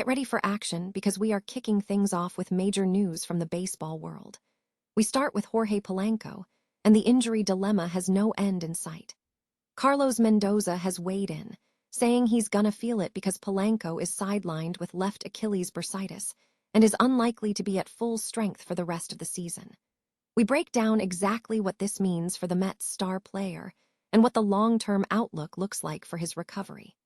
Get ready for action because we are kicking things off with major news from the baseball world. We start with Jorge Polanco, and the injury dilemma has no end in sight. Carlos Mendoza has weighed in, saying he's gonna feel it because Polanco is sidelined with left Achilles bursitis and is unlikely to be at full strength for the rest of the season. We break down exactly what this means for the Mets' star player and what the long-term outlook looks like for his recovery.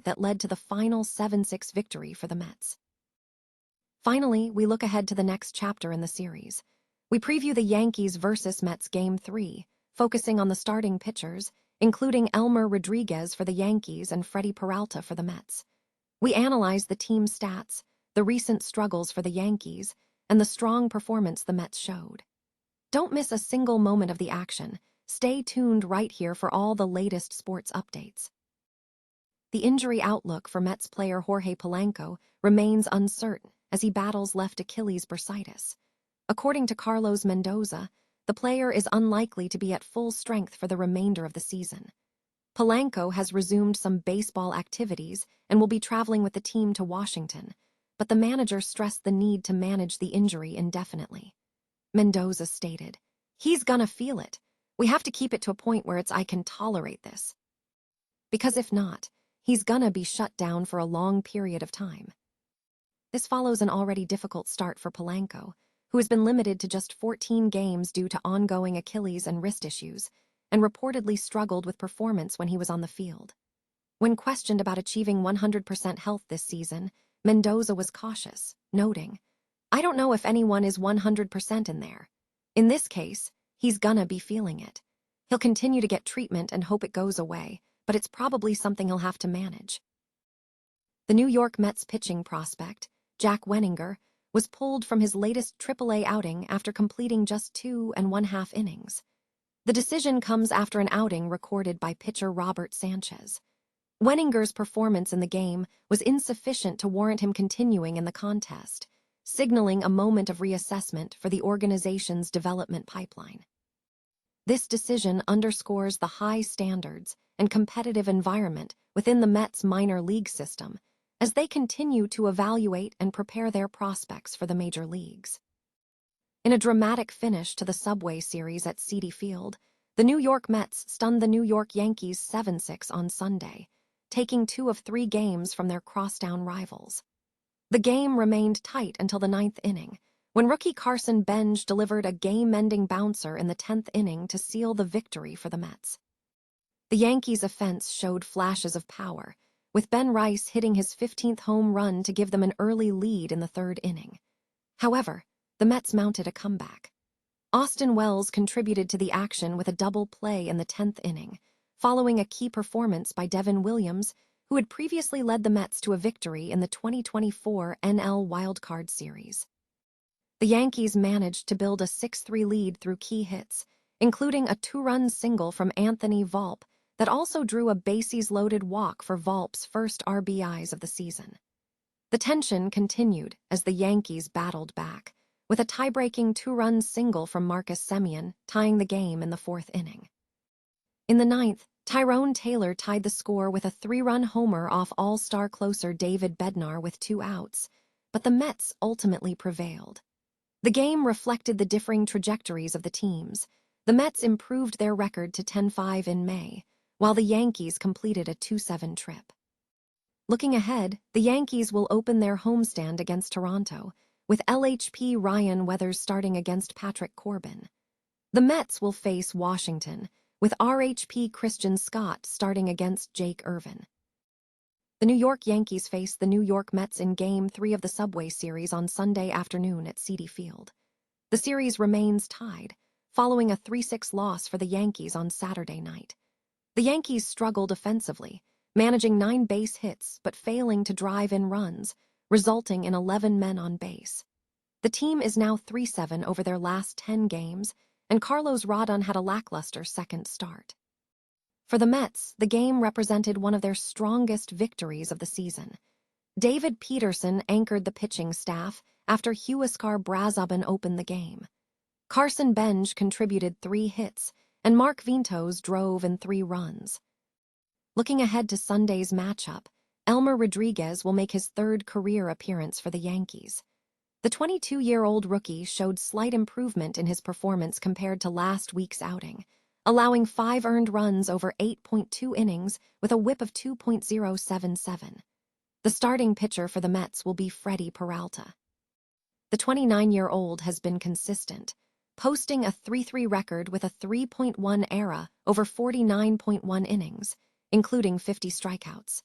That led to the final 7-6 victory for the Mets. Finally, we look ahead to the next chapter in the series. We preview the Yankees versus Mets Game 3, focusing on the starting pitchers, including Elmer Rodriguez for the Yankees and Freddie Peralta for the Mets. We analyze the team's stats, the recent struggles for the Yankees, and the strong performance the Mets showed. Don't miss a single moment of the action. Stay tuned right here for all the latest sports updates. The injury outlook for Mets player Jorge Polanco remains uncertain as he battles left Achilles bursitis. According to Carlos Mendoza, the player is unlikely to be at full strength for the remainder of the season. Polanco has resumed some baseball activities and will be traveling with the team to Washington, but the manager stressed the need to manage the injury indefinitely. Mendoza stated, "He's gonna feel it. We have to keep it to a point where I can tolerate this. Because if not, he's gonna be shut down for a long period of time." This follows an already difficult start for Polanco, who has been limited to just 14 games due to ongoing Achilles and wrist issues, and reportedly struggled with performance when he was on the field. When questioned about achieving 100% health this season, Mendoza was cautious, noting, "I don't know if anyone is 100% in there. In this case, he's gonna be feeling it. He'll continue to get treatment and hope it goes away, but it's probably something he'll have to manage." The New York Mets pitching prospect, Jack Wenninger, was pulled from his latest AAA outing after completing just 2.5 innings. The decision comes after an outing recorded by pitcher Robert Sanchez. Wenninger's performance in the game was insufficient to warrant him continuing in the contest, signaling a moment of reassessment for the organization's development pipeline. This decision underscores the high standards and competitive environment within the Mets minor league system as they continue to evaluate and prepare their prospects for the major leagues. In a dramatic finish to the Subway Series at Citi Field, the New York Mets stunned the New York Yankees 7-6 on Sunday, taking 2 of 3 games from their crosstown rivals. The game remained tight until the 9th inning, when rookie Carson Benj delivered a game-ending bouncer in the 10th inning to seal the victory for the Mets. The Yankees' offense showed flashes of power, with Ben Rice hitting his 15th home run to give them an early lead in the 3rd inning. However, the Mets mounted a comeback. Austin Wells contributed to the action with a double play in the 10th inning, following a key performance by Devin Williams, who had previously led the Mets to a victory in the 2024 NL Wildcard Series. The Yankees managed to build a 6-3 lead through key hits, including a 2-run single from Anthony Volpe that also drew a bases-loaded walk for Volpe's first RBIs of the season. The tension continued as the Yankees battled back, with a tie-breaking 2-run single from Marcus Semien tying the game in the 4th inning. In the 9th, Tyrone Taylor tied the score with a 3-run homer off all-star closer David Bednar with 2 outs, but the Mets ultimately prevailed. The game reflected the differing trajectories of the teams. The Mets improved their record to 10-5 in May, while the Yankees completed a 2-7 trip. Looking ahead, the Yankees will open their homestand against Toronto, with LHP Ryan Weathers starting against Patrick Corbin. The Mets will face Washington, with RHP Christian Scott starting against Jake Irvin. The New York Yankees face the New York Mets in Game 3 of the Subway Series on Sunday afternoon at Citi Field. The series remains tied, following a 3-6 loss for the Yankees on Saturday night. The Yankees struggled offensively, managing 9 base hits but failing to drive in runs, resulting in 11 men on base. The team is now 3-7 over their last 10 games, and Carlos Rodon had a lackluster second start. For the Mets, the game represented one of their strongest victories of the season. David Peterson anchored the pitching staff after Huascar Brazoban opened the game. Carson Benj contributed 3 hits, and Mark Vientos drove in 3 runs. Looking ahead to Sunday's matchup, Elmer Rodriguez will make his 3rd career appearance for the Yankees. The 22-year-old rookie showed slight improvement in his performance compared to last week's outing, allowing 5 earned runs over 8.2 innings with a whip of 2.077. The starting pitcher for the Mets will be Freddie Peralta. The 29-year-old has been consistent, posting a 3-3 record with a 3.1 ERA over 49.1 innings, including 50 strikeouts.